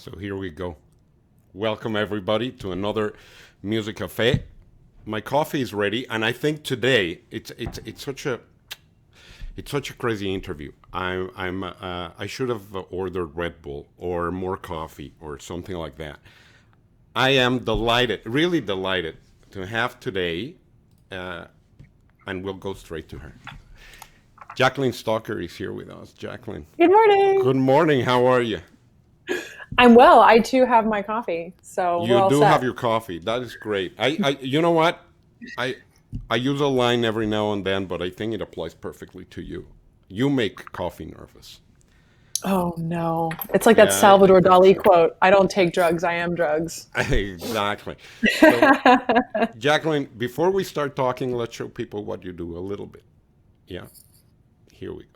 So here we go. Welcome everybody to another MusiCafe. My coffee is ready, and I think today it's such a crazy interview. I should have ordered Red Bull or more coffee or something like that. I am delighted, really delighted, to have today, and we'll go straight to her. Jacquelyn Stucker is here with us. Jacquelyn, Good morning. good morning. How are you? I'm well. I too have my coffee, so we're You all do have set. your coffee. That is great. You know what? I, I use a line every now and then, but I think it applies perfectly to you. You make coffee nervous. Oh no. It's like that Yeah, I Salvador think that's Dali quote. I don't take drugs, I am drugs. exactly. So, Jacquelyn, before we start talking, let's show people what you do a little bit. Yeah, here we go.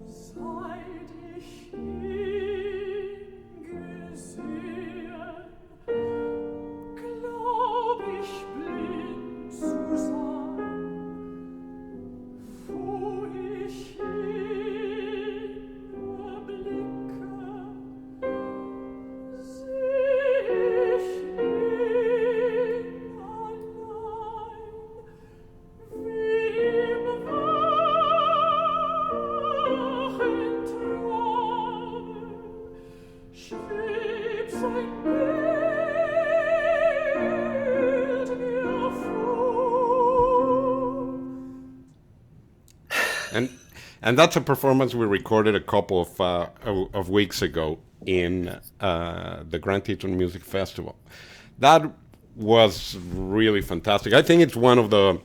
Seit ich hingesehen, glaub ich blind zu sein, wo ich hinblicke, seh ich ihn allein, wie im wachen Traum schwebt sein Bild mir vor. And and that's a performance we recorded a couple of weeks ago in the Grand Teton Music Festival. That was really fantastic. I think it's one of the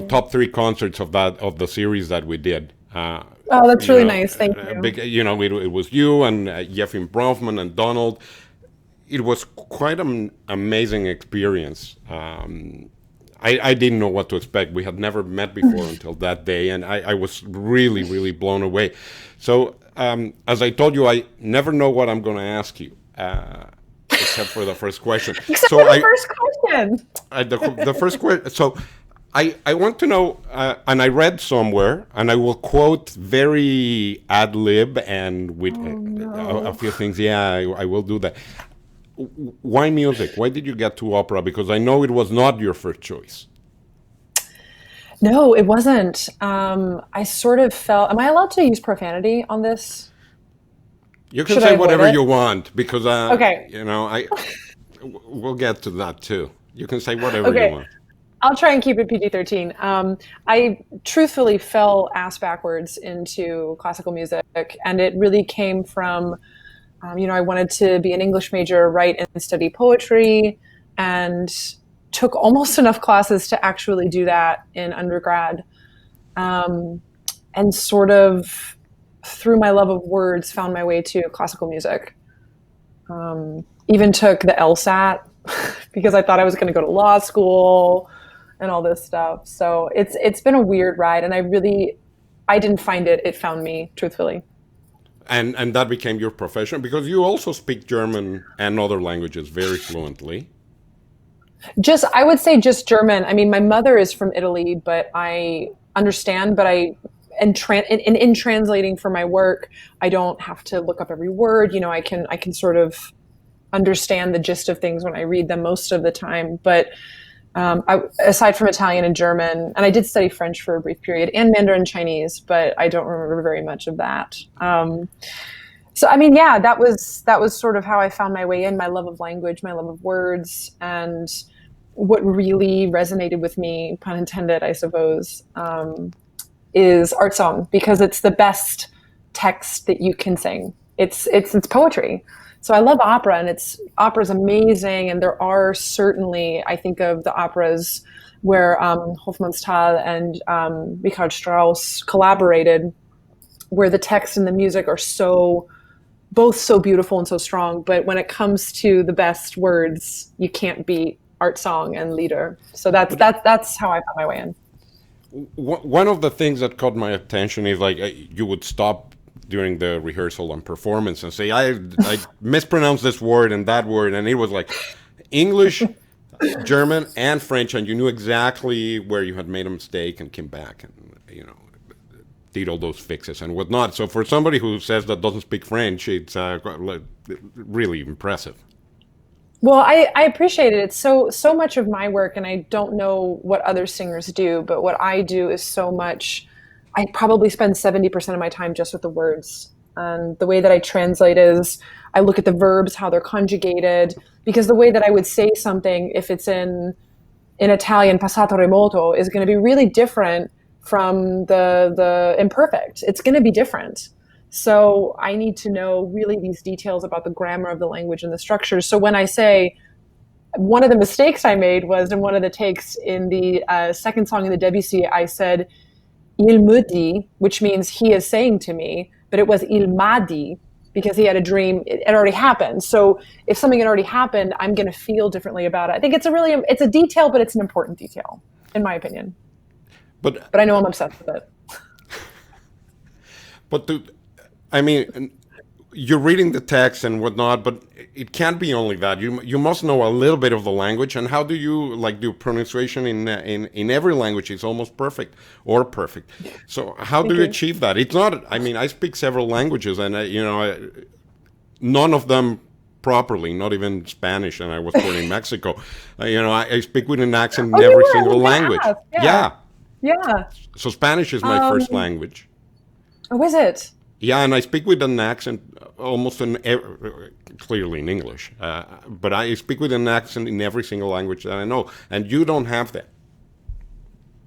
top three concerts of the series that we did. Oh, that's really nice. Thank you. It was you and Jeffin Bronfman and Donald. It was quite an amazing experience. I didn't know what to expect. We had never met before until that day, and I was really, really blown away. So, as I told you, I never know what I'm going to ask you, except for the first question. Except So for the first question. the first question. So, I want to know, and I read somewhere, and I will quote very ad lib and with Oh a no. few things. Yeah, I will do that. Why music? Why did you get to opera? Because I know it was not your first choice. No, it wasn't. I sort of felt, am I allowed to use profanity on this? You can Should I say avoid whatever it? you want because Okay. we'll get to that too. You can say whatever you Okay. want. I'll try and keep it PG-13. I truthfully fell ass backwards into classical music, and it really came from, I wanted to be an English major, write and study poetry, and took almost enough classes to actually do that in undergrad. Um, and sort of through my love of words, found my way to classical music. Even took the LSAT because I thought I was going to go to law school and all this stuff. So it's been a weird ride, and I didn't find it. It found me, truthfully. And that became your profession because you also speak German and other languages very fluently. Just I would say just German. I mean, my mother is from Italy, but I understand. But I in translating for my work, I don't have to look up every word. I can sort of understand the gist of things when I read them most of the time. But aside from Italian and German, and I did study French for a brief period and Mandarin Chinese, but I don't remember very much of that. So I mean, yeah, that was sort of how I found my way in. My love of language, my love of words, and what really resonated with me, pun intended, I suppose, is art song because it's the best text that you can sing. It's poetry. So I love opera, and opera's amazing. And there are certainly, I think of the operas where Hofmannsthal and Richard Strauss collaborated, where the text and the music are both so beautiful and so strong. But when it comes to the best words, you can't beat art song and lieder. So that's But that's how I found my way in. one of the things that caught my attention is like you would stop during the rehearsal and performance and say, I mispronounced this word and that word. And it was like English, German, and French. And you knew exactly where you had made a mistake and came back. And did all those fixes and whatnot. So for somebody who says that doesn't speak French, it's really impressive. Well, I appreciate it. It's so much of my work, and I don't know what other singers do, but what I do is so much. I probably spend 70% of my time just with the words. And the way that I translate is I look at the verbs, how they're conjugated, because the way that I would say something, if it's in Italian, passato remoto, is going to be really different from the imperfect. It's going to be different. So I need to know really these details about the grammar of the language and the structures. So when I say, one of the mistakes I made was in one of the takes in the second song in the Debussy, I said il me dit, which means he is saying to me, but it was il m'a dit because he had a dream. It already happened. So if something had already happened, I'm going to feel differently about it. I think it's a detail, but it's an important detail, in my opinion. But I know I'm obsessed with it. But I mean, you're reading the text and whatnot, but it can't be only that. You must know a little bit of the language. And how do you do pronunciation in every language? Is almost perfect or perfect. So how do you achieve that? It's not. I mean, I speak several languages, and none of them properly. Not even Spanish, and I was born in Mexico. I speak with an accent in every single language. Yeah. So Spanish is my first language. Oh, is it? Yeah, and I speak with an accent almost clearly in English, but I speak with an accent in every single language that I know, and you don't have that.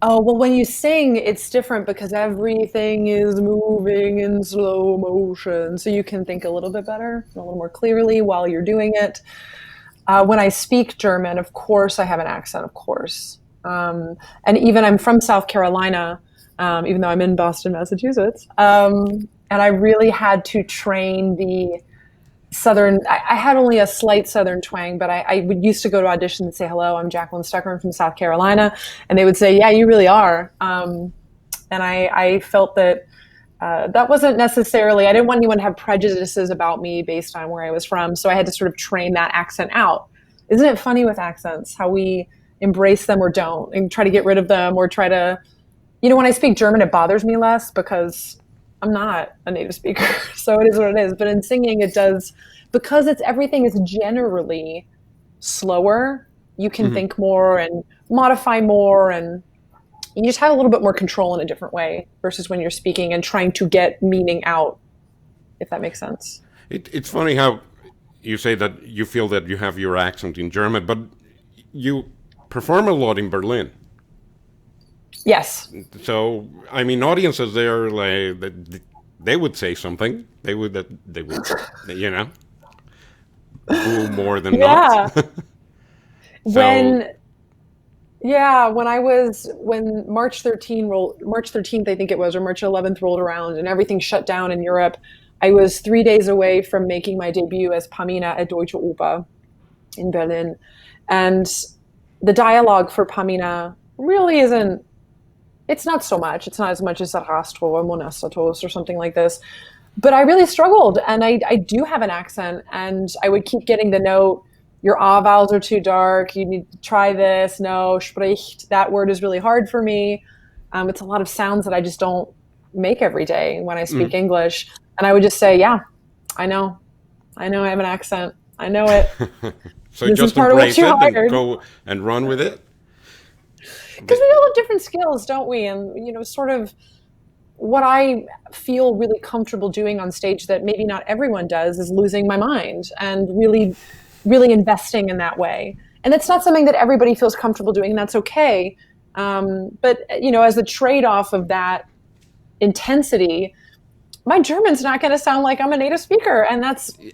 Oh, well, when you sing, it's different because everything is moving in slow motion, so you can think a little bit better, a little more clearly while you're doing it. When I speak German, of course, I have an accent, of course. And even I'm from South Carolina, even though I'm in Boston, Massachusetts. And I really had to train the Southern, I had only a slight Southern twang, but I would used to go to audition and say, hello, I'm Jacquelyn Stucker, I'm from South Carolina. And they would say, yeah, you really are. And I felt that that wasn't necessarily, I didn't want anyone to have prejudices about me based on where I was from. So I had to sort of train that accent out. Isn't it funny with accents, how we embrace them or don't and try to get rid of them or try to, when I speak German, it bothers me less because I'm not a native speaker, so it is what it is. But in singing, it does, because everything is generally slower. You can think more and modify more, and you just have a little bit more control in a different way versus when you're speaking and trying to get meaning out, if that makes sense. It's funny how you say that you feel that you have your accent in German, but you perform a lot in Berlin. Yes. So, I mean, audiences there, they would say something. They would, boo more than not. When March 13th, I think it was, or March 11th rolled around and everything shut down in Europe, I was 3 days away from making my debut as Pamina at Deutsche Oper in Berlin. And the dialogue for Pamina really isn't, it's not so much. It's not as much as Sarastro or Monastatos or something like this. But I really struggled, and I do have an accent, and I would keep getting the note, your A vowels are too dark, you need to try this, no, spricht, that word is really hard for me. It's a lot of sounds that I just don't make every day when I speak English. And I would just say, yeah, I know I have an accent. I know it. So this just embrace it and go and run with it? Because we all have different skills, don't we? And, sort of what I feel really comfortable doing on stage that maybe not everyone does is losing my mind and really, really investing in that way. And it's not something that everybody feels comfortable doing, and that's okay. But, as a trade-off of that intensity, my German's not going to sound like I'm a native speaker. And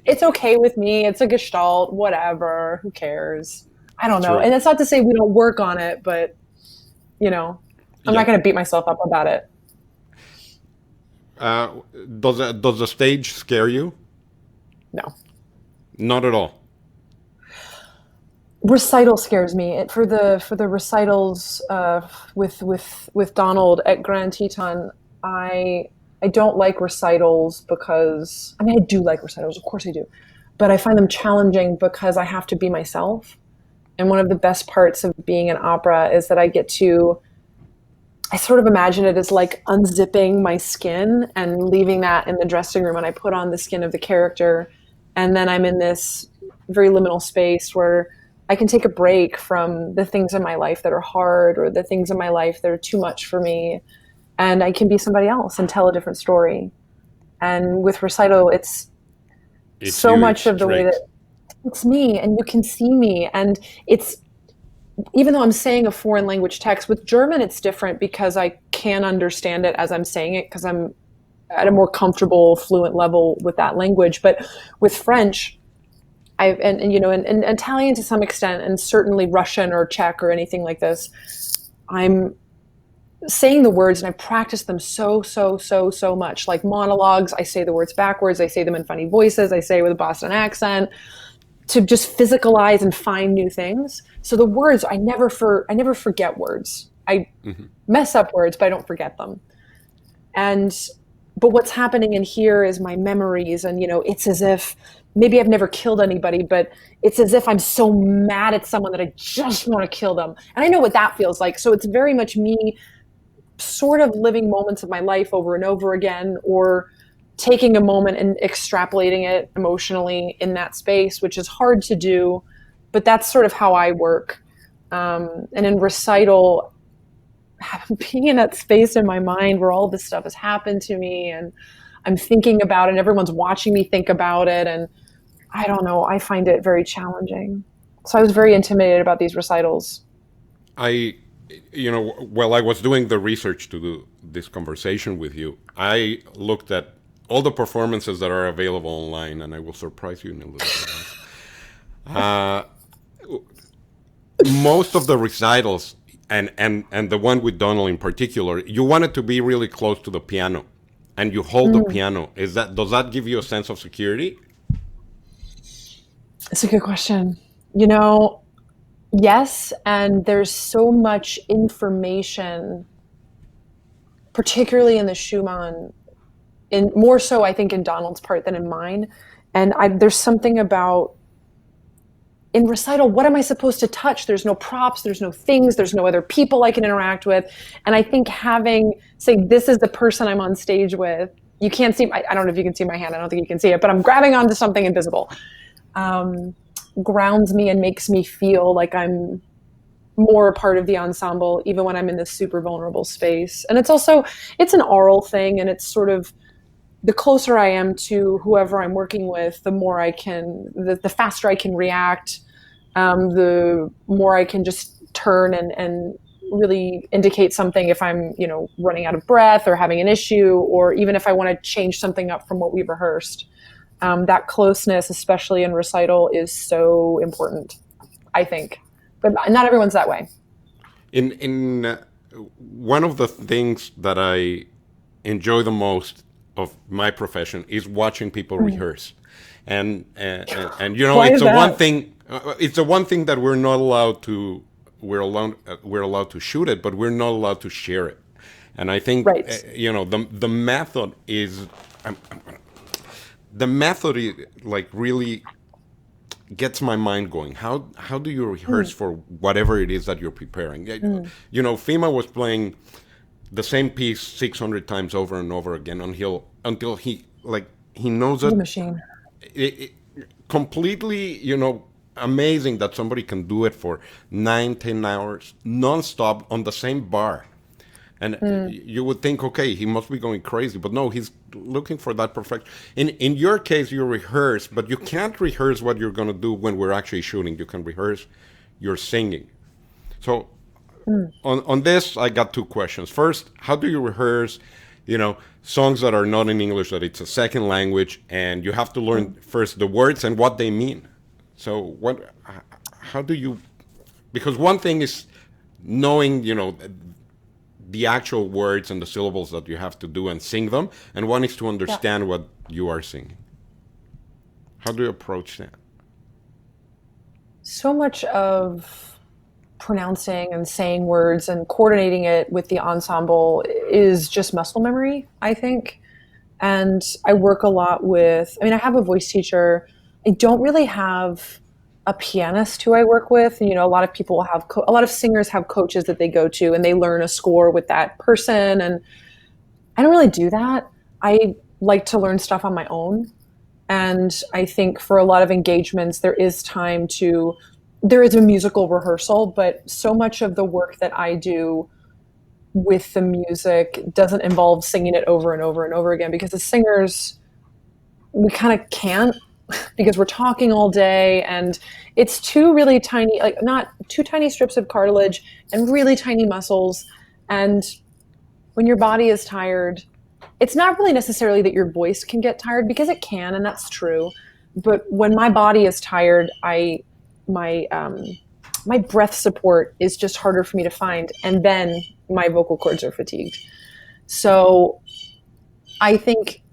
it's okay with me. It's a gestalt, whatever. Who cares? I don't know. True. And it's not to say we don't work on it, but I'm not going to beat myself up about it. Does the stage scare you? No. Not at all. Recital scares me. For the recitals with Donald at Grand Teton, I don't like recitals because, I do like recitals, of course I do, but I find them challenging because I have to be myself. And one of the best parts of being an opera is that I get to I sort of imagine it as like unzipping my skin and leaving that in the dressing room, and I put on the skin of the character, and then I'm in this very liminal space where I can take a break from the things in my life that are hard or the things in my life that are too much for me, and I can be somebody else and tell a different story. And with recital, it's It's so you much of the way straight. that it's me and you can see me, and it's even though I'm saying a foreign language text, with German it's different because I can understand it as I'm saying it because I'm at a more comfortable, fluent level with that language. But with French, and you know, and Italian to some extent, and certainly Russian or Czech or anything like this, I'm saying the words and I practice them so much. Like monologues, I say the words backwards, I say them in funny voices, I say with a Boston accent to just physicalize and find new things. So the words, I never forget words. I mess up words, but I don't forget them. And but what's happening in here is my memories, and you know, it's as if maybe I've never killed anybody, but it's as if I'm so mad at someone that I just want to kill them. And I know what that feels like. So it's very much me sort of living moments of my life over and over again, or taking a moment and extrapolating it emotionally in that space, which is hard to do, but that's sort of how I work. And in recital, being in that space in my mind where all this stuff has happened to me and I'm thinking about it and everyone's watching me think about it. And I don't know, I find it very challenging. So I was very intimidated about these recitals. I, while I was doing the research to do this conversation with you, I looked at all the performances that are available online, and I will surprise you in a little bit. Uh, Most of the recitals, and the one with Donald in particular, you want it to be really close to the piano, and you hold the piano. Does that give you a sense of security? It's a good question. You know, yes, and there's so much information, particularly in the Schumann, in more so I think in Donald's part than in mine. And there's something about in recital, what am I supposed to touch? There's no props, there's no things, there's no other people I can interact with. And I think saying this is the person I'm on stage with, you can't see, I don't know if you can see my hand, I don't think you can see it, but I'm grabbing onto something invisible. Grounds me and makes me feel like I'm more a part of the ensemble, even when I'm in this super vulnerable space. And it's an oral thing, and it's sort of, the closer I am to whoever I'm working with, the more the faster I can react, the more I can just turn and really indicate something if I'm, running out of breath or having an issue, or even if I want to change something up from what we've rehearsed. That closeness, especially in recital, is so important, I think. But not everyone's that way. In One of the things that I enjoy the most of my profession is watching people rehearse, and Why it's is a one that? thing. It's a one thing that we're allowed to shoot it, but we're not allowed to share it. And I think Right. the method is the method is, like, really gets my mind going. How do you rehearse for whatever it is that you're preparing? Fima was playing the same piece 600 times over and over again until he knows The it. machine. it completely, amazing that somebody can do it for 9, 10 hours nonstop on the same bar. And you would think, okay, he must be going crazy, but no, he's looking for that perfection. In your case, you rehearse, but you can't rehearse what you're going to do when we're actually shooting. You can rehearse your singing. So on this, I got two questions. First, how do you rehearse, songs that are not in English, that it's a second language, and you have to learn first the words and what they mean. So how do you? Because one thing is knowing, the actual words and the syllables that you have to do and sing them, and one is to Yeah. understand what you are singing. How do you approach that? So much of pronouncing and saying words and coordinating it with the ensemble is just muscle memory, I think. And I work a lot with, I mean, I have a voice teacher. I don't really have a pianist who I work with. You know, a lot of people have a lot of singers have coaches that they go to and they learn a score with that person. And I don't really do that. I like to learn stuff on my own. And I think for a lot of engagements, there is a musical rehearsal, but so much of the work that I do with the music doesn't involve singing it over and over and over again, because as singers, we kind of can't, because we're talking all day and it's two really tiny, like not two tiny strips of cartilage and really tiny muscles. And when your body is tired, it's not really necessarily that your voice can get tired, because it can, and that's true. But when my body is tired, my breath support is just harder for me to find, and then my vocal cords are fatigued. So I think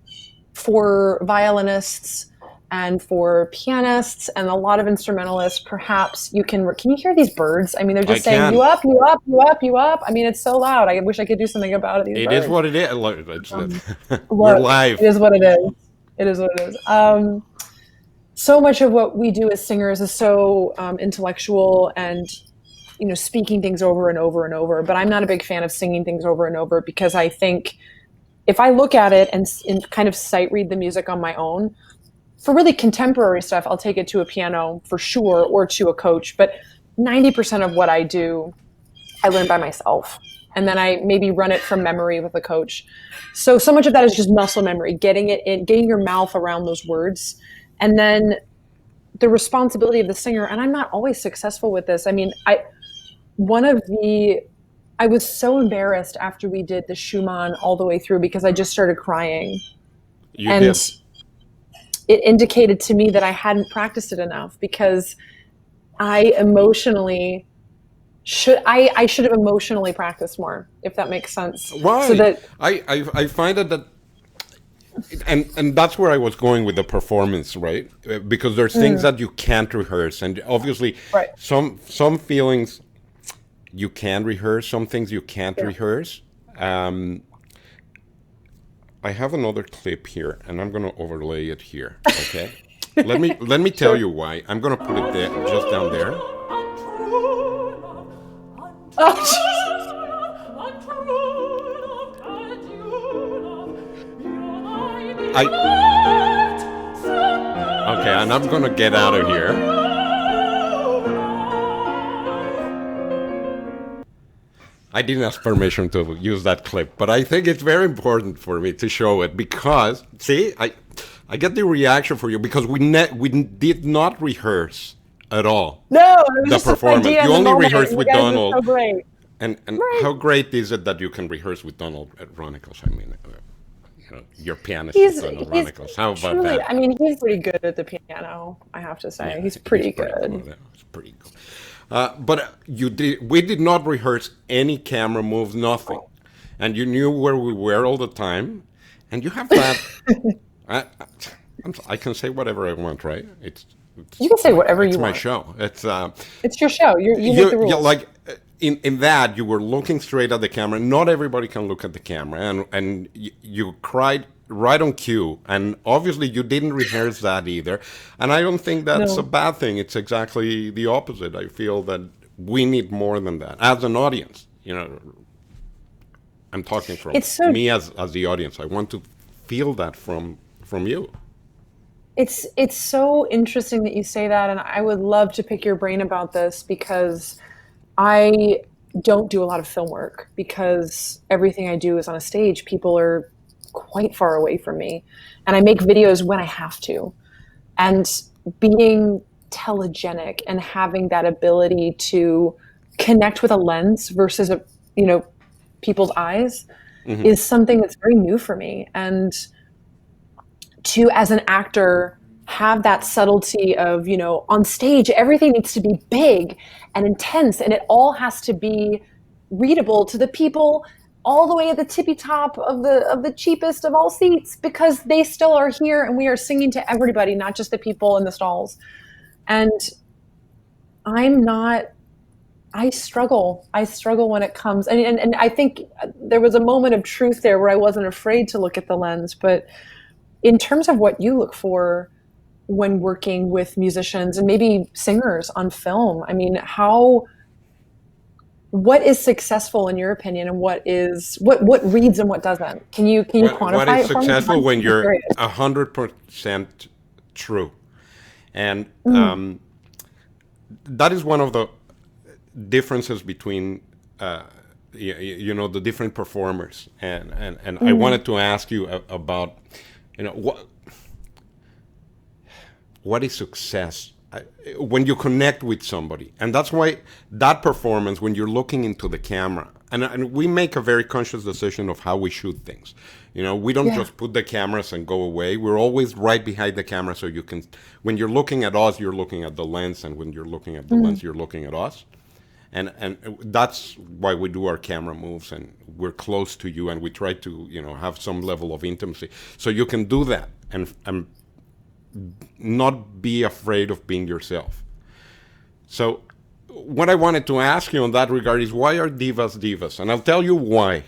for violinists and for pianists and a lot of instrumentalists, perhaps can you hear these birds? I mean, they're just saying, you up, you up, you up, you up. I mean, it's so loud. I wish I could do something about it. It is what it is. We're live. It is what it is. It is what it is. So much of what we do as singers is so intellectual and, you know, speaking things over and over and over. But I'm not a big fan of singing things over and over, because I think if I look at it and kind of sight read the music on my own, for really contemporary stuff, I'll take it to a piano for sure, or to a coach. But 90% of what I do, I learn by myself. And then I maybe run it from memory with a coach. So much of that is just muscle memory, getting it in, getting your mouth around those words. And then the responsibility of the singer, and I'm not always successful with this. I mean, I was so embarrassed after we did the Schumann all the way through, because I just started crying. You did. It indicated to me that I hadn't practiced it enough, because I should have emotionally practiced more, if that makes sense. Why? So that I find that and that's where I was going with the performance, right? Because there's things that you can't rehearse, and obviously right. some feelings you can rehearse, some things you can't rehearse. I have another clip here, and I'm going to overlay it here. Okay, let me tell you why. I'm going to put it there, just down there. Okay, and I'm going to get out of here. I didn't ask permission to use that clip, but I think it's very important for me to show it, because, see, I get the reaction for you, because we did not rehearse at all. No, the performance. You only rehearsed with Donald. So great. And how great is it that you can rehearse with Donald at Ronicles? I mean, you know, your pianist is Donald Ronicles. How about truly, that? I mean, he's pretty good at the piano, I have to say. Yeah, he's pretty good. It's pretty good. But we did not rehearse any camera moves, nothing. And you knew where we were all the time. And you have that. I can say whatever I want, right? You can say whatever you want. want. It's my show. It's your show. You make the rules. Yeah, like in that, you were looking straight at the camera. Not everybody can look at the camera. And you cried right on cue. And obviously, you didn't rehearse that either. And I don't think that's a bad thing. It's exactly the opposite. I feel that we need more than that as an audience. You know, I'm talking from me as the audience. I want to feel that from you. It's so interesting that you say that, and I would love to pick your brain about this, because I don't do a lot of film work, because everything I do is on a stage. People are quite far away from me, and I make videos when I have to. And being telegenic and having that ability to connect with a lens versus people's eyes is something that's very new for me. And to, as an actor, have that subtlety of, on stage, everything needs to be big and intense, and it all has to be readable to the people all the way at the tippy top of the cheapest of all seats, because they still are here and we are singing to everybody, not just the people in the stalls. And I struggle when it comes, and I think there was a moment of truth there where I wasn't afraid to look at the lens. But in terms of what you look for, when working with musicians and maybe singers on film? I mean, what is successful in your opinion, and what reads and what doesn't? Can you What is quantify it for me? 'Cause successful when I'm you're curious. 100% true, and Mm, that is one of the differences between the different performers, and I mm, wanted to ask you about what is success when you connect with somebody. And that's why that performance, when you're looking into the camera, and we make a very conscious decision of how we shoot things. We don't yeah. just put the cameras and go away. We're always right behind the camera, so you can, when you're looking at us, you're looking at the lens, and when you're looking at the Mm, lens, you're looking at us. And that's why we do our camera moves, and we're close to you, and we try to have some level of intimacy, so you can do that and not be afraid of being yourself. So, what I wanted to ask you in that regard is, why are divas divas? And I'll tell you why.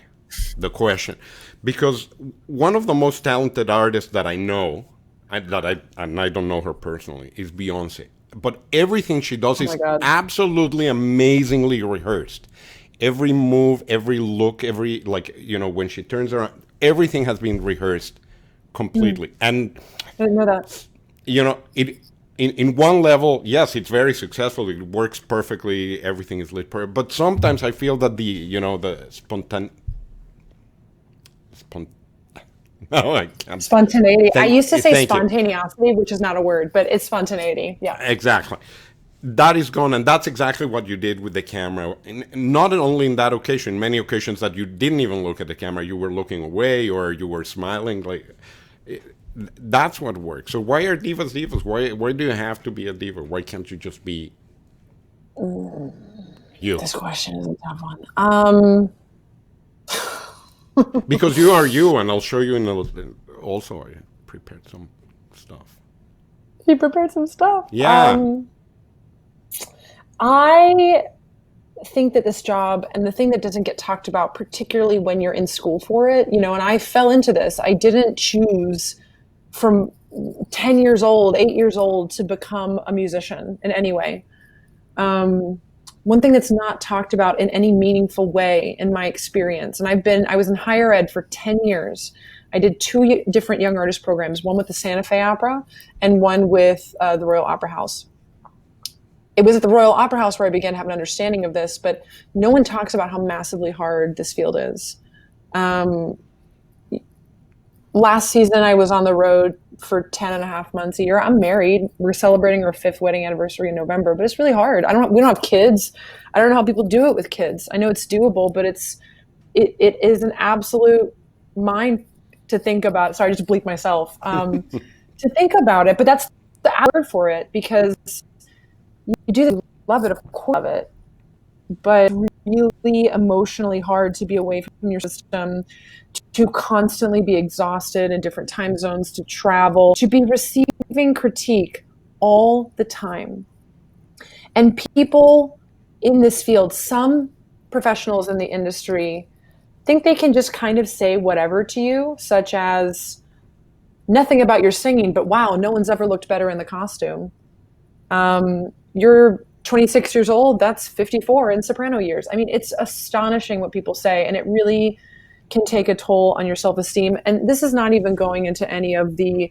The question, because one of the most talented artists that I know, and I don't know her personally, is Beyonce. But everything she does oh my is God. absolutely amazingly rehearsed. Every move, every look, every, like, when she turns around, everything has been rehearsed Mm, completely. And I didn't know that. it in one level, yes, it's very successful. It works perfectly. Everything is lit perfect. But sometimes I feel that the spont no, I can't. Spontaneity. I used to say Thank you. spontaneosity, which is not a word, but it's spontaneity. Yeah. Exactly. That is gone, and that's exactly what you did with the camera. And not only in that occasion, many occasions that you didn't even look at the camera, you were looking away or you were smiling. Like, that's what works. So why are divas divas? Why do you have to be a diva? Why can't you just be you? This question is a tough one. Because you are you, and I'll show you in a little. Also, I prepared some stuff. You prepared some stuff. Yeah. I think that this job, and the thing that doesn't get talked about, particularly when you're in school for it, and I fell into this. I didn't choose from 10 years old, 8 years old, to become a musician in any way. Um, One thing that's not talked about in any meaningful way in my experience, and I was in higher ed for 10 years. I did two different young artist programs, one with the Santa Fe Opera and one with the Royal Opera House. It was at the Royal Opera House where I began to have an understanding of this, but no one talks about how massively hard this field is. Um, Last season, I was on the road for 10 and a half months a year. I'm married. We're celebrating our 5th wedding anniversary in November, but it's really hard. We don't have kids. I don't know how people do it with kids. I know it's doable, but it is an absolute mind to think about. Sorry, I just bleeped myself. To think about it, but that's the word for it, because you do love it, of course, love it, but really emotionally hard to be away from your system, to constantly be exhausted in different time zones, to travel, to be receiving critique all the time. And people in this field, some professionals in the industry, think they can just kind of say whatever to you, such as, nothing about your singing, but wow, no one's ever looked better in the costume. You're 26 years old, that's 54 in soprano years. I mean, it's astonishing what people say, and it really can take a toll on your self-esteem. And this is not even going into any of the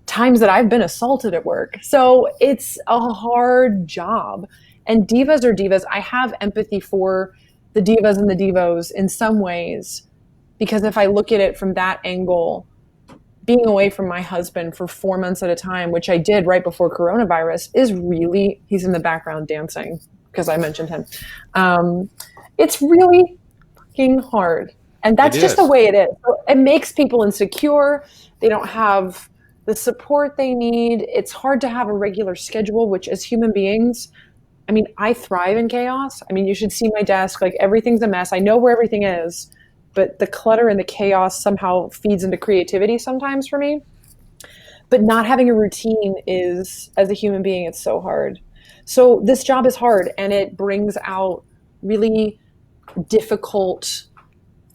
times that I've been assaulted at work. So it's a hard job. And divas are divas. I have empathy for the divas and the divos in some ways, because if I look at it from that angle, being away from my husband for 4 months at a time, which I did right before coronavirus, is really, he's in the background dancing because I mentioned him. It's really fucking hard. And It that's just the is. way it is. So it makes people insecure. They don't have the support they need. It's hard to have a regular schedule, which, as human beings, I mean, I thrive in chaos. I mean, you should see my desk. Like, everything's a mess. I know where everything is, but the clutter and the chaos somehow feeds into creativity sometimes for me. But not having a routine is, as a human being, it's so hard. So this job is hard, and it brings out really difficult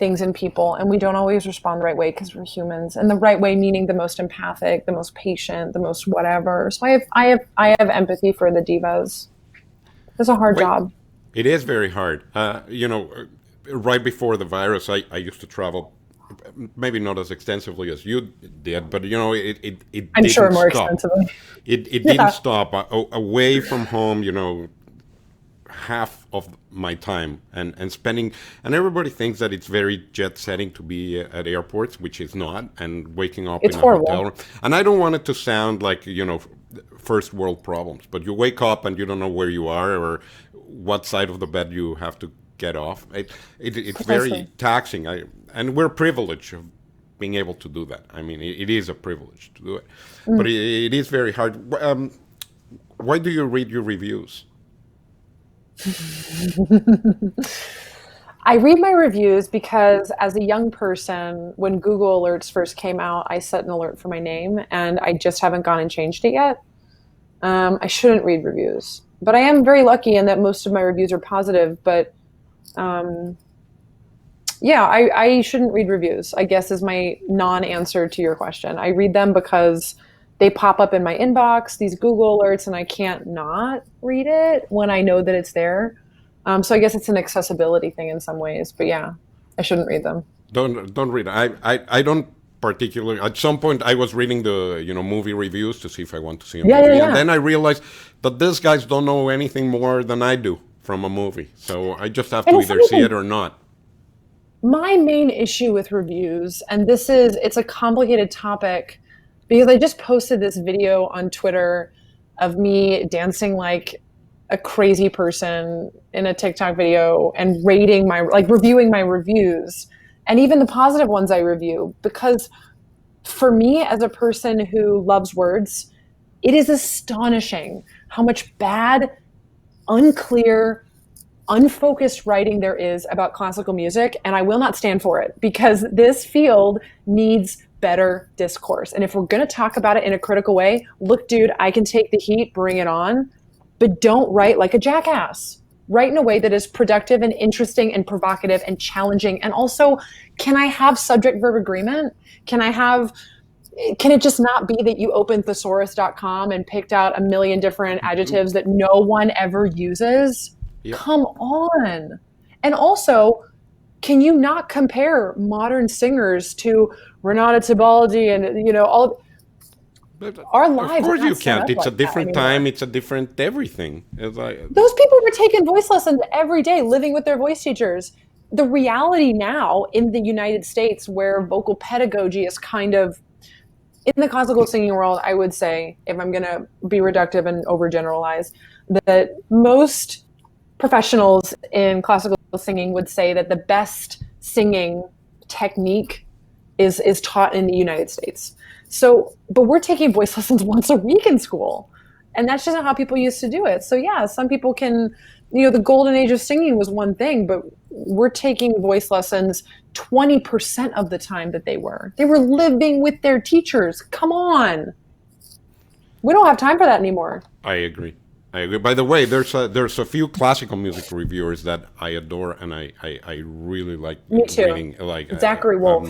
things in people, and we don't always respond the right way because we're humans. And the right way meaning the most empathic, the most patient, the most whatever. So I have empathy for the divas. It's a hard Wait, job. it is very hard. Right before the virus, I used to travel, maybe not as extensively as you did, but it I'm sure didn't more stop. extensively. It Yeah. didn't stop. Away from home, half of my time and spending, and everybody thinks that it's very jet setting to be at airports, which is not, and waking up It's in a hotel horrible. room. And I don't want it to sound like first world problems, but you wake up and you don't know where you are or what side of the bed you have to get off. It's very Precisely. taxing. And we're privileged of being able to do that. I mean, it is a privilege to do it, but it is very hard. Why do you read your reviews? I read my reviews because as a young person, when Google Alerts first came out, I set an alert for my name, and I just haven't gone and changed it yet. I shouldn't read reviews, but I am very lucky in that most of my reviews are positive. But um, yeah, I shouldn't read reviews, I guess, is my non-answer to your question. I read them because they pop up in my inbox, these Google alerts, and I can't not read it when I know that it's there. So I guess it's an accessibility thing in some ways, but yeah, I shouldn't read them. Don't read. I don't particularly. At some point, I was reading the movie reviews to see if I want to see a Yeah, yeah, movie, and yeah. then I realized that these guys don't know anything more than I do from a movie. So I just have And to it's not either see it even or not. my main issue with reviews, and it's a complicated topic because I just posted this video on Twitter of me dancing like a crazy person in a TikTok video and rating reviewing my reviews and even the positive ones I review because for me as a person who loves words, it is astonishing how much bad, unclear, unfocused writing there is about classical music, and I will not stand for it because this field needs better discourse. And if we're going to talk about it in a critical way, look, dude, I can take the heat, bring it on, but don't write like a jackass. Write in a way that is productive and interesting and provocative and challenging. And also, can I have subject verb agreement? Can it just not be that you opened thesaurus.com and picked out a million different adjectives that no one ever uses? Yeah. Come on. And also, can you not compare modern singers to Renata Tebaldi and all But our of lives are course you not set can't. up It's a like that different time. anymore. It's a different everything. It's like Those people were taking voice lessons every day, living with their voice teachers. The reality now in the United States, where vocal pedagogy is kind of in the classical singing world, I would say, if I'm going to be reductive and overgeneralize, that most professionals in classical singing would say that the best singing technique is taught in the United States. So, but we're taking voice lessons once a week in school, and that's just not how people used to do it. So, yeah, some people can, the golden age of singing was one thing, but we're taking voice lessons 20% of the time that they were. They were living with their teachers. Come on. We don't have time for that anymore. I agree. I agree. By the way, there's a few classical music reviewers that I adore, and I really like Me too. reading like Zachary Wolf.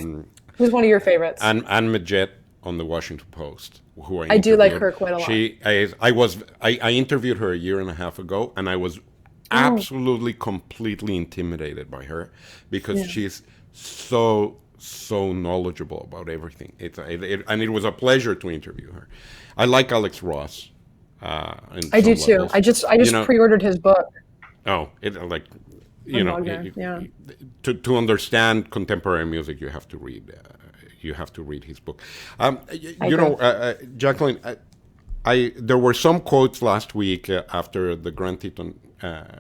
Who's one of your favorites? Anne Majette on the Washington Post, who I do like interviewed. her quite a lot. I interviewed her a year and a half ago, and I was Oh, absolutely completely intimidated by her because yeah. she's so knowledgeable about everything. And it was a pleasure to interview her. I like Alex Ross in I do some too. levels. I just pre-ordered his book Oh, it like on Wagner. Yeah. to understand contemporary music, you have to read. You have to read his book. I agree. Jacqueline, there were some quotes last week after the Grand Teton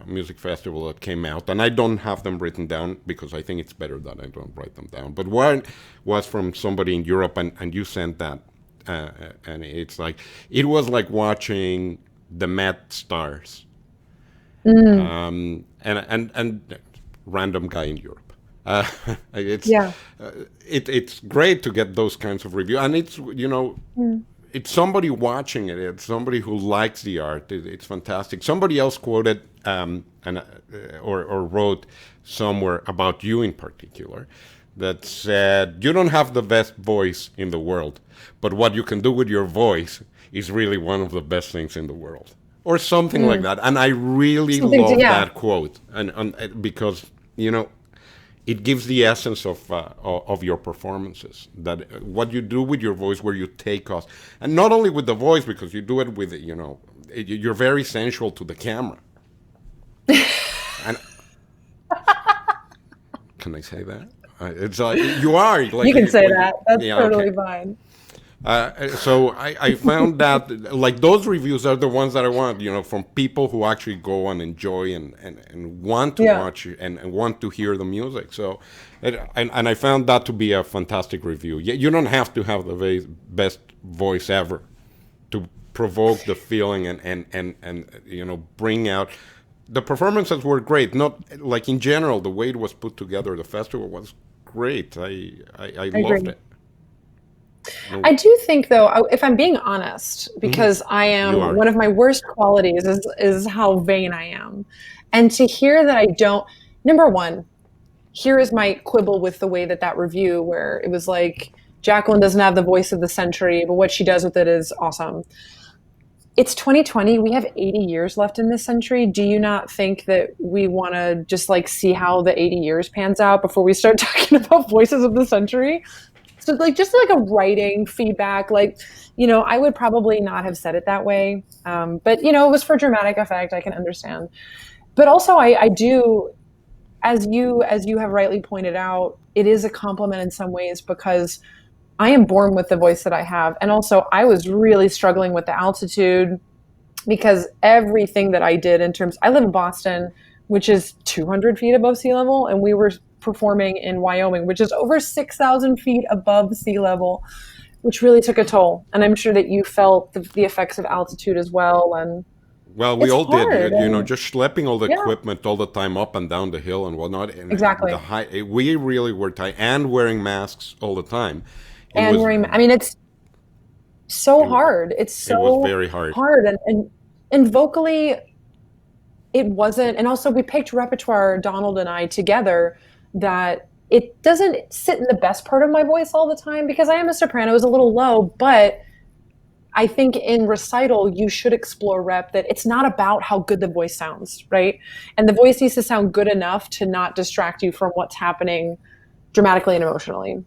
Music Festival that came out, and I don't have them written down because I think it's better that I don't write them down. But one was from somebody in Europe, and you sent that, and it's like it was like watching the Met Stars, and random guy in Europe. It's Yeah. it's great to get those kinds of review, and it's somebody watching it. It's somebody who likes the art. It's fantastic. Somebody else quoted or wrote somewhere about you in particular that said, you don't have the best voice in the world, but what you can do with your voice is really one of the best things in the world, or something like that. And I really love that quote, and because it gives the essence of your performances. That what you do with your voice, where you take us, and not only with the voice, because you do it with you're very sensual to the camera. And can I say that? It's like you are. Like, you can say that. That's totally fine. So I found that like those reviews are the ones that I want, from people who actually go and enjoy and want to watch and want to hear the music. So, and I found that to be a fantastic review. You don't have to have the best voice ever to provoke the feeling and bring out. The performances were great. Not like in general, the way it was put together, the festival was great. I loved it. I do think, though, if I'm being honest, because I am, one of my worst qualities is how vain I am. And to hear that I don't, number one, here is my quibble with the way that review, where it was like, Jacquelyn doesn't have the voice of the century, but what she does with it is awesome. It's 2020. We have 80 years left in this century. Do you not think that we want to just like see how the 80 years pans out before we start talking about voices of the century? So just like a writing feedback, I would probably not have said it that way. But, it was for dramatic effect. I can understand. But also I do, as you have rightly pointed out, it is a compliment in some ways because I am born with the voice that I have. And also I was really struggling with the altitude because everything that I did I live in Boston, which is 200 feet above sea level. And we were performing in Wyoming, which is over 6,000 feet above sea level, which really took a toll. And I'm sure that you felt the effects of altitude as well. And well, we all did, just schlepping all the equipment all the time up and down the hill and whatnot. And exactly. We really were tight and wearing masks all the time. It's so hard. It was very hard. And vocally, it wasn't. And also we picked repertoire, Donald and I together, that it doesn't sit in the best part of my voice all the time because I am a soprano. It was a little low, but I think in recital, you should explore rep that it's not about how good the voice sounds, right? And the voice needs to sound good enough to not distract you from what's happening dramatically and emotionally.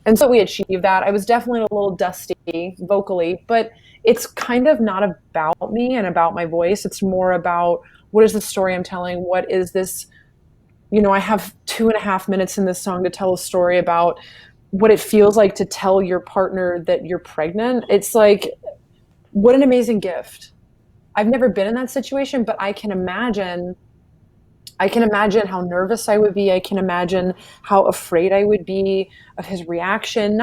And so we achieved that. I was definitely a little dusty vocally, but it's kind of not about me and about my voice. It's more about what is the story I'm telling? What is this? I have 2.5 minutes in this song to tell a story about what it feels like to tell your partner that you're pregnant. It's like, what an amazing gift. I've never been in that situation, but I can imagine how nervous I would be. I can imagine how afraid I would be of his reaction.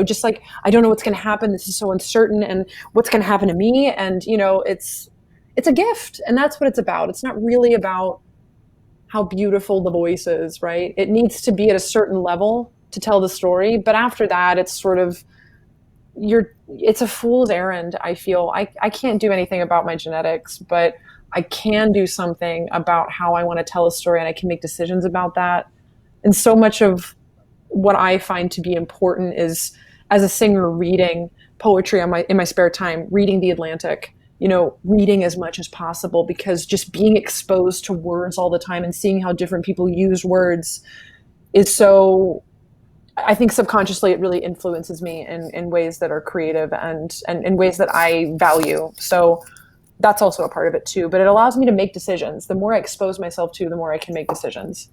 Just like, I don't know what's going to happen. This is so uncertain, and what's going to happen to me. And, it's a gift, and that's what it's about. It's not really about how beautiful the voice is, right? It needs to be at a certain level to tell the story. But after that, it's sort of, it's a fool's errand, I feel. I can't do anything about my genetics, but I can do something about how I want to tell a story, and I can make decisions about that. And so much of what I find to be important is, as a singer, reading poetry in my spare time, reading The Atlantic, reading as much as possible, because just being exposed to words all the time and seeing how different people use words is so, I think subconsciously it really influences me in ways that are creative and in ways that I value. So that's also a part of it too, but it allows me to make decisions. The more I expose myself to, the more I can make decisions.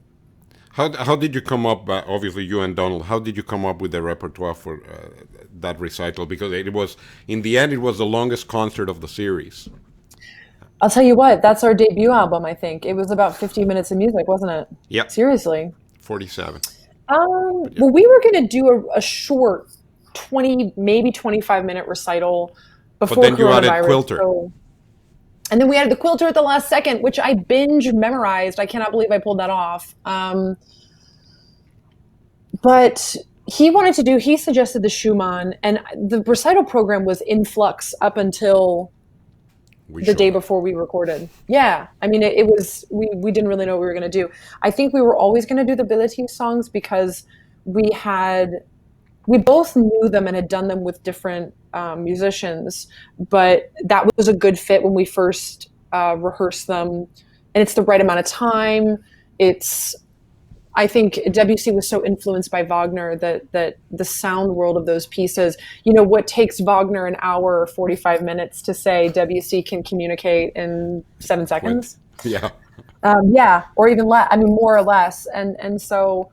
How did you come up, obviously you and Donald, how did you come up with the repertoire for that recital? Because it was, in the end, it was the longest concert of the series. I'll tell you what, that's our debut album, I think. It was about 50 minutes of music, wasn't it? Yeah. Seriously. 47. Well, we were going to do a short 20, maybe 25-minute recital before coronavirus. But then you added Quilter. And then we added the Quilter at the last second, which I binge memorized. I cannot believe I pulled that off. But he suggested the Schumann, and the recital program was in flux up until We the showed day up. before we recorded. Yeah. I mean, it was, we didn't really know what we were going to do. I think we were always going to do the Billie songs because we had, we both knew them and had done them with different musicians, but that was a good fit when we first rehearsed them. And it's the right amount of time. It's, I think Debussy was so influenced by Wagner that the sound world of those pieces, you know, what takes Wagner an hour or 45 minutes to say, Debussy can communicate in 7 seconds. Yeah. Yeah, or even less. I mean, more or less. And so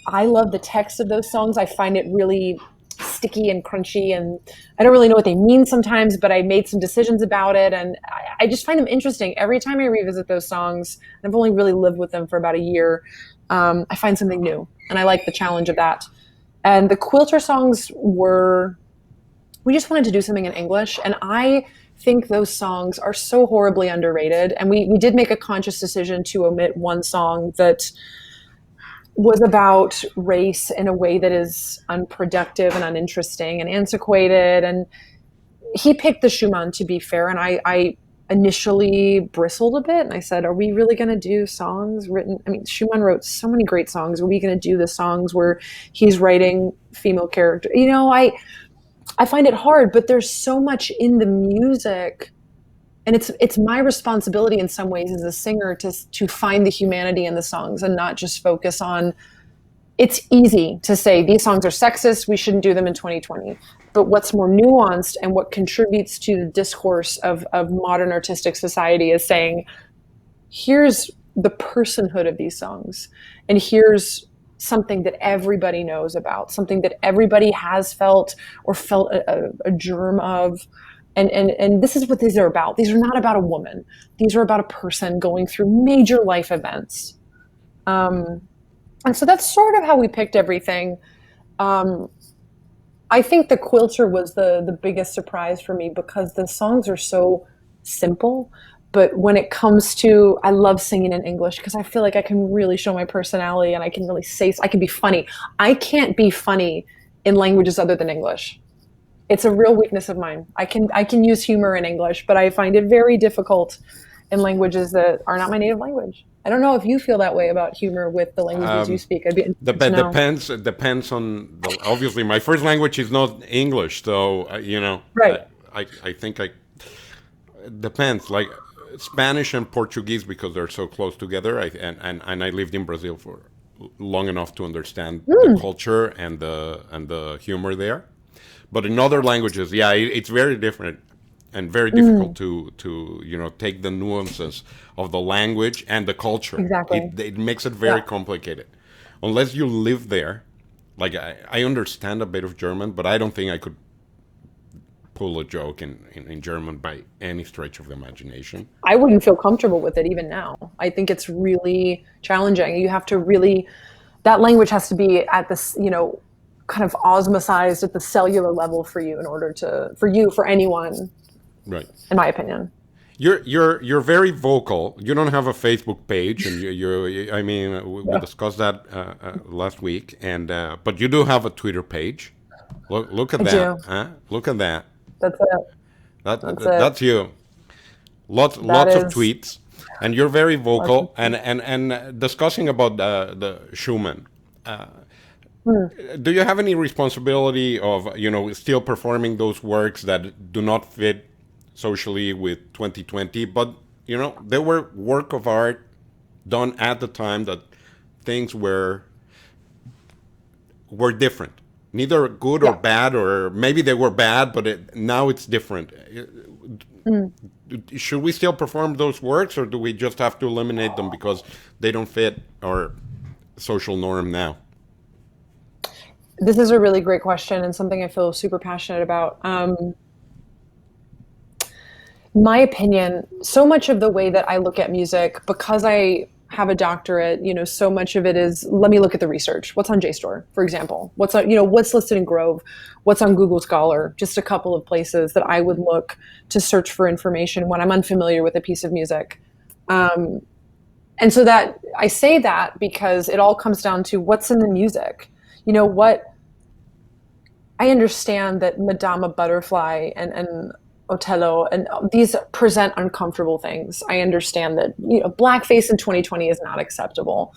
I love the text of those songs. I find it really sticky and crunchy, and I don't really know what they mean sometimes, but I made some decisions about it, and I just find them interesting. Every time I revisit those songs, I've only really lived with them for about a year, I find something new, and I like the challenge of that. And the Quilter songs were, we just wanted to do something in English, and I think those songs are so horribly underrated, and we did make a conscious decision to omit one song that was about race in a way that is unproductive and uninteresting and antiquated. And he picked the Schumann, to be fair. And I initially bristled a bit and I said, are we really going to do songs written? I mean, Schumann wrote so many great songs. Are we going to do the songs where he's writing female character? You know, I find it hard, but there's so much in the music, and it's my responsibility in some ways as a singer to find the humanity in the songs and not just focus on, it's easy to say these songs are sexist, we shouldn't do them in 2020, but what's more nuanced and what contributes to the discourse of modern artistic society is saying, here's the personhood of these songs, and here's something that everybody knows about, something that everybody has felt or felt a germ of. And this is what these are about. These are not about a woman. These are about a person going through major life events. And so that's sort of how we picked everything. I think the Quilter was the biggest surprise for me because the songs are so simple. But when it comes to, I love singing in English because I feel like I can really show my personality and I can really say, I can be funny. I can't be funny in languages other than English. It's a real weakness of mine. I can use humor in English, but I find it very difficult in languages that are not my native language. I don't know if you feel that way about humor with the languages you speak. I'd be interested to know. It depends on the, obviously my first language is not English, so you know, Right. I think I it depends. Like Spanish and Portuguese, because they're so close together. And I lived in Brazil for long enough to understand the culture and the humor there. But in other languages, yeah, it's very different and very difficult to you know, take the nuances of the language and the culture. Exactly. It makes it very complicated. Unless you live there, like I understand a bit of German, but I don't think I could pull a joke in German by any stretch of the imagination. I wouldn't feel comfortable with it even now. I think it's really challenging. You have to really, that language has to be at this, you know, kind of osmosized at the cellular level for you in order to, for anyone, Right. in my opinion. You're very vocal. You don't have a Facebook page, and I mean, we discussed that last week, and but you do have a Twitter page. Look at I that, do. huh? Look at that. That's it. That's you. Lots of is- tweets, and you're very vocal, and discussing about the Schumann. Do you have any responsibility of, you know, still performing those works that do not fit socially with 2020, but you know, they were work of art done at the time that things were different, neither good or bad, or maybe they were bad, but now it's different. Should we still perform those works, or do we just have to eliminate them because they don't fit our social norm now? This is a really great question and something I feel super passionate about. My opinion, so much of the way that I look at music, because I have a doctorate, you know, so much of it is, let me look at the research. What's on JSTOR, for example? What's on, you know, what's listed in Grove? What's on Google Scholar? Just a couple of places that I would look to search for information when I'm unfamiliar with a piece of music. And so that I say that because it all comes down to what's in the music. You know, what I understand that Madama Butterfly and Otello, and these present uncomfortable things. I understand that, blackface in 2020 is not acceptable.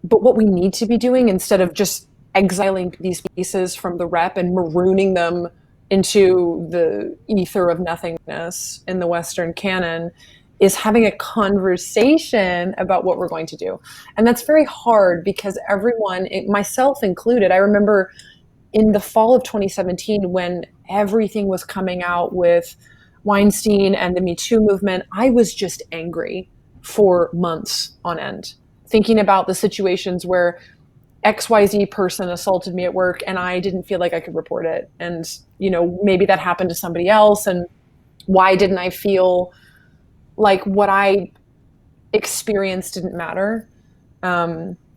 But what we need to be doing, instead of just exiling these pieces from the rep and marooning them into the ether of nothingness in the Western canon, is having a conversation about what we're going to do. And that's very hard because everyone, myself included, I remember in the fall of 2017 when everything was coming out with Weinstein and the Me Too movement, I was just angry for months on end, thinking about the situations where XYZ person assaulted me at work and I didn't feel like I could report it. And, maybe that happened to somebody else. And why didn't I feel like what I experienced didn't matter?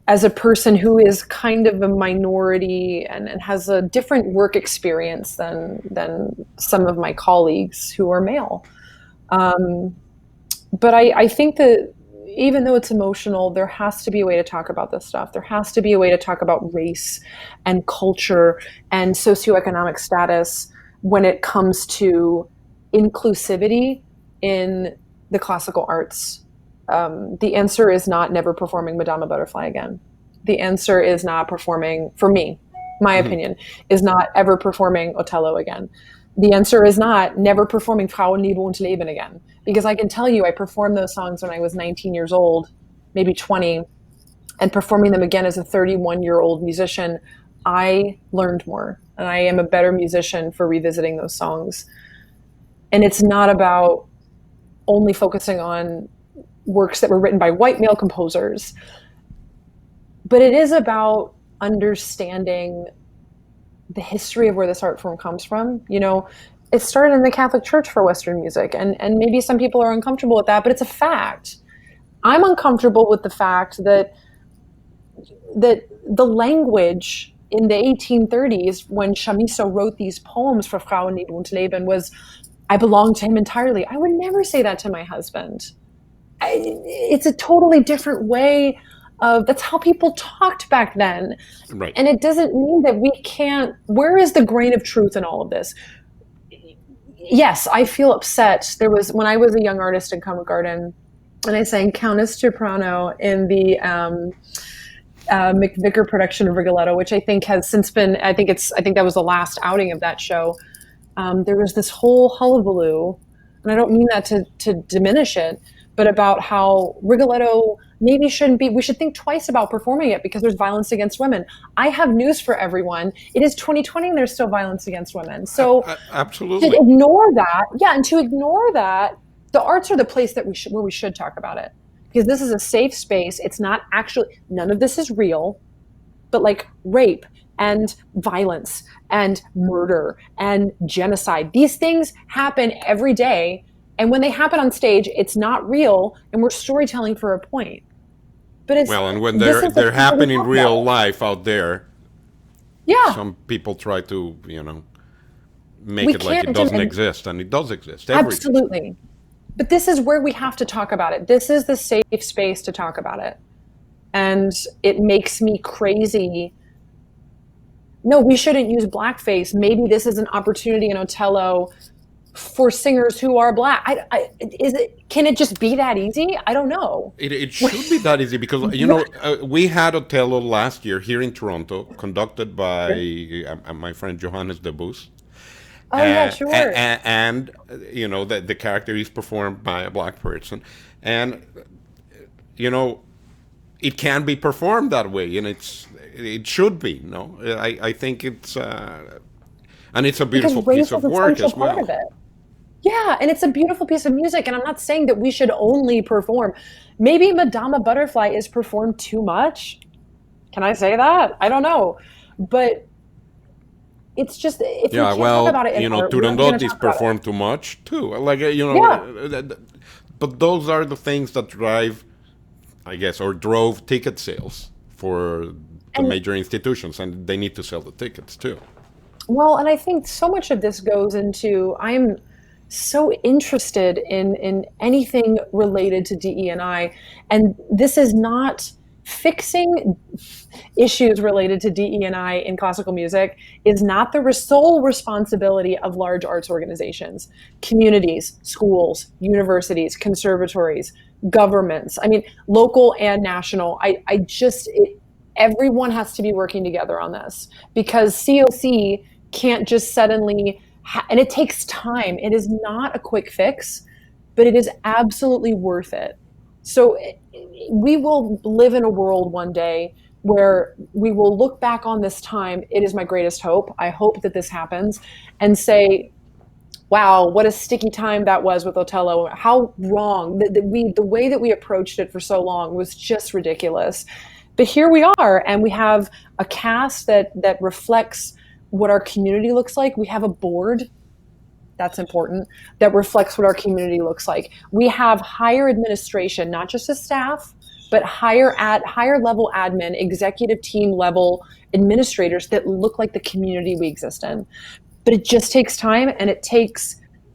As a person who is kind of a minority and has a different work experience than some of my colleagues who are male. But I think that even though it's emotional, there has to be a way to talk about this stuff. There has to be a way to talk about race and culture and socioeconomic status when it comes to inclusivity in the classical arts. The answer is not never performing Madama Butterfly again. The answer is not performing, for me, my opinion, is not ever performing Otello again. The answer is not never performing Frauen, Liebe und Leben again. Because I can tell you, I performed those songs when I was 19 years old, maybe 20, and performing them again as a 31-year-old musician, I learned more. And I am a better musician for revisiting those songs. And it's not about only focusing on works that were written by white male composers, but it is about understanding the history of where this art form comes from. It started in the Catholic Church for Western music, and maybe some people are uncomfortable with that, but it's a fact. I'm uncomfortable with the fact that the language in the 1830s, when Chamisso wrote these poems for Frauen, Liebe und Leben, was, I belong to him entirely. I would never say that to my husband. It's a totally different way of, that's how people talked back then. Right. And it doesn't mean that we can't, where is the grain of truth in all of this? Yes, I feel upset. There was, when I was a young artist in Covent Garden, and I sang Countess Soprano in the McVicker production of Rigoletto, which I think has since been, I think that was the last outing of that show. There was this whole hullabaloo, and I don't mean that to diminish it, but about how Rigoletto maybe shouldn't be, we should think twice about performing it because there's violence against women. I have news for everyone. It is 2020 and there's still violence against women. So absolutely. To ignore that, the arts are the place that where we should talk about it. Because this is a safe space. It's not actually, none of this is real, but like rape and violence and murder and genocide, these things happen every day. And when they happen on stage, it's not real, and we're storytelling for a point. But it's, well, and when they're happening in real life out there, some people try to make it like it doesn't exist, and it does exist. Absolutely. But this is where we have to talk about it. This is the safe space to talk about it, and it makes me crazy. No, we shouldn't use blackface. Maybe this is an opportunity in Otello for singers who are black. Can it just be that easy? I don't know. It should be that easy because we had Otello last year here in Toronto, conducted by my friend Johannes de Boos. Oh yeah, sure. And the character is performed by a black person, and it can be performed that way, and it should be. I think it's and it's a beautiful piece of work as well. Yeah, and it's a beautiful piece of music, and I'm not saying that we should only perform. Maybe Madama Butterfly is performed too much. Can I say that? I don't know. But it's just, if we can't talk about it in art, Turandot is performed too much, too. But those are the things that drive, I guess, or drove ticket sales for the major institutions, and they need to sell the tickets, too. Well, and I think so much of this goes into, I'm so interested in anything related to DE&I, and this is not fixing issues related to DE&I in classical music is not the sole responsibility of large arts organizations, communities, schools, universities, conservatories, governments. I mean, local and national. Everyone has to be working together on this, because COC can't just suddenly, and it takes time. It is not a quick fix, but it is absolutely worth it. So we will live in a world one day where we will look back on this time. It is my greatest hope. I hope that this happens, and say, wow, what a sticky time that was with Otello. How wrong the way that we approached it for so long was just ridiculous. But here we are, and we have a cast that reflects what our community looks like. We have a board, that's important, that reflects what our community looks like. We have higher administration, not just a staff, but higher level admin, executive team level administrators that look like the community we exist in. But it just takes time, and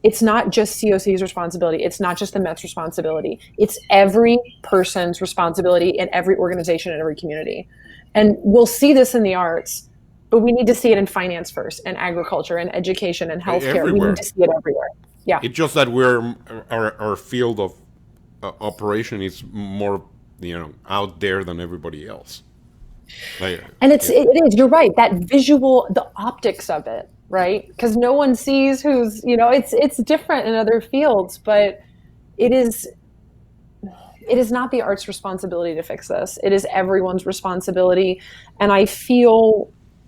it's not just COC's responsibility. It's not just the Met's responsibility. It's every person's responsibility in every organization and every community. And we'll see this in the arts, but we need to see it in finance first, and agriculture, and education, and healthcare. Everywhere. We need to see it everywhere. Yeah. It's just that our field of operation is more, out there than everybody else. And it is, you're right, that visual, the optics of it, right? Because no one sees who's, it's different in other fields, but it is not the art's responsibility to fix this. It is everyone's responsibility. And I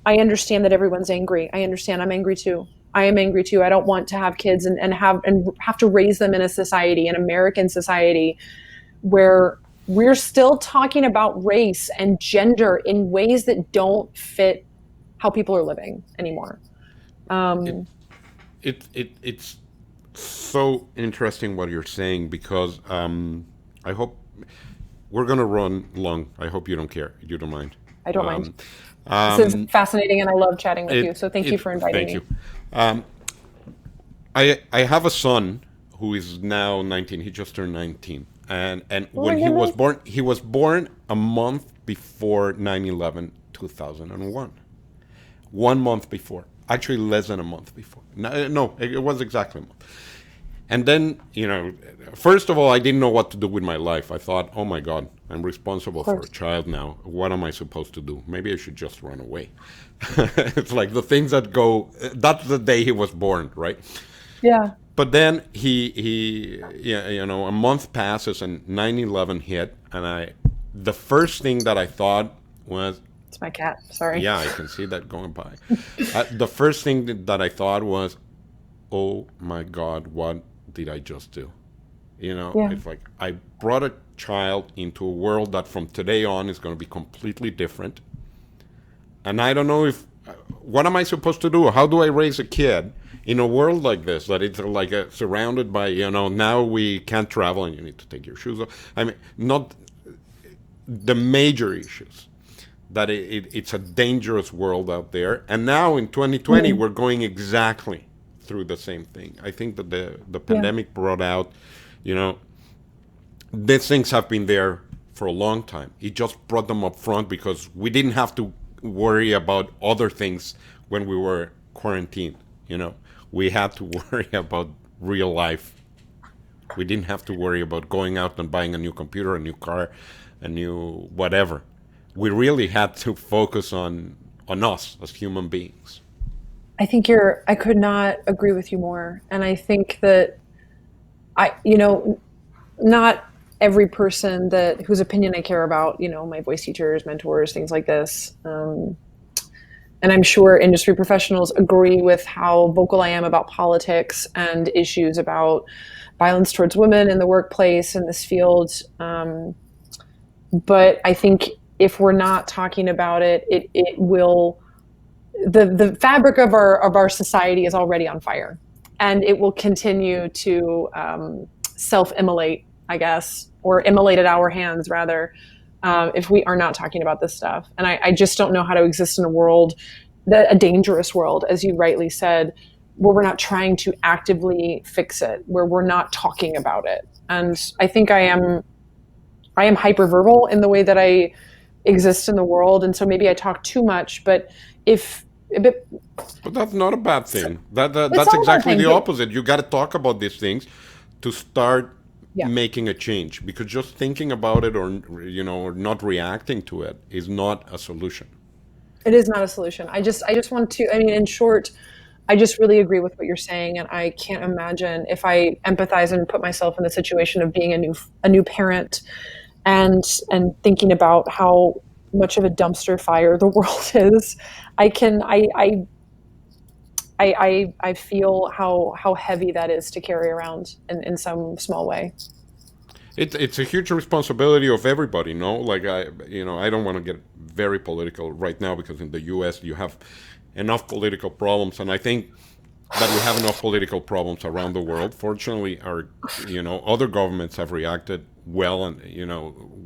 understand that everyone's angry. I understand. I'm angry too. I am angry too. I don't want to have kids and have to raise them in a society, an American society, where we're still talking about race and gender in ways that don't fit how people are living anymore. It's so interesting what you're saying, because I hope we're going to run long. I hope you don't care. You don't mind. I don't mind. This is fascinating, and I love chatting with you. So thank you for inviting me. Thank you. I have a son who is now 19. He just turned 19. And when he was born a month before 9/11, 2001. 1 month before. Actually, less than a month before. No, it was exactly a month. And then, first of all, I didn't know what to do with my life. I thought, oh my God, I'm responsible for a child now. What am I supposed to do? Maybe I should just run away. It's like the things that go, that's the day he was born, right? Yeah. But then a month passes and 9/11 hit. And the first thing that I thought was, it's my cat, sorry. Yeah, I can see that going by. The first thing that I thought was, oh my God, what did I just do? It's like I brought a child into a world that from today on is going to be completely different. And I don't know what am I supposed to do? How do I raise a kid in a world like this, that it's like surrounded by, now we can't travel and you need to take your shoes off. I mean, not the major issues, that it's a dangerous world out there. And now in 2020, we're going exactly through the same thing. I think that the pandemic brought out, these things have been there for a long time. It just brought them up front because we didn't have to worry about other things when we were quarantined. We had to worry about real life. We didn't have to worry about going out and buying a new computer, a new car, a new whatever. We really had to focus on us as human beings. I think I could not agree with you more. And I think that not every person whose opinion I care about, my voice teachers, mentors, things like this. And I'm sure industry professionals agree with how vocal I am about politics and issues about violence towards women in the workplace in this field. But I think if we're not talking about it, it will, the fabric of our society is already on fire, and it will continue to self-immolate, I guess, or immolate at our hands rather, if we are not talking about this stuff. And I just don't know how to exist in a world, a dangerous world, as you rightly said, where we're not trying to actively fix it, where we're not talking about it. And I think I am hyperverbal in the way that I exist in the world, and so maybe I talk too much. But if but But that's not a bad thing. it's That's not a bad exactly thing. the But opposite. You got to talk about these things to start yeah, making a change, because just thinking about it, or or not reacting to it, is not a solution. it is not a solution. I just want to. I mean, in short, I just really agree with what you're saying, and I can't imagine if I empathize and put myself in the situation of being a new parent, and thinking about how much of a dumpster fire the world is. I can I feel how heavy that is to carry around in some small way. It's a huge responsibility of everybody, no? Like, I don't want to get very political right now, because in the U.S. you have enough political problems, and I think that we have enough political problems around the world. Fortunately, our other governments have reacted well, and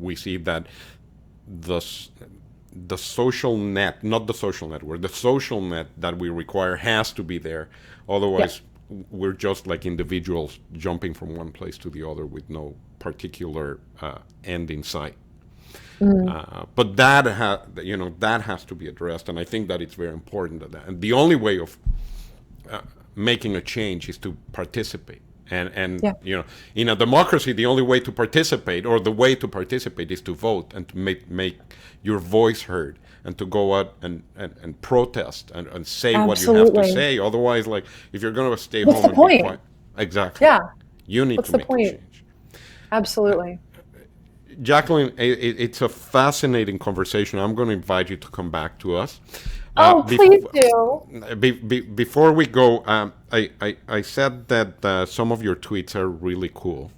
we see that the s- the social net, not the social network, the social net that we require has to be there. Yeah, Otherwise, we're just like individuals jumping from one place to the other with no particular end in sight. But that has to be addressed, and I think that it's very important and the only way of making a change is to participate. And yeah, in a democracy, the only way to participate, or the way to participate, is to vote and to make your voice heard, and to go out and protest, and say what you have to absolutely. say. Otherwise, like, if you're going to stay What's home the and be point? quiet, exactly, Yeah, you need what's to the make a point? change. Absolutely. Jacquelyn, it's a fascinating conversation. I'm going to invite you to come back to us. Oh, please do. Before we go, I said that some of your tweets are really cool.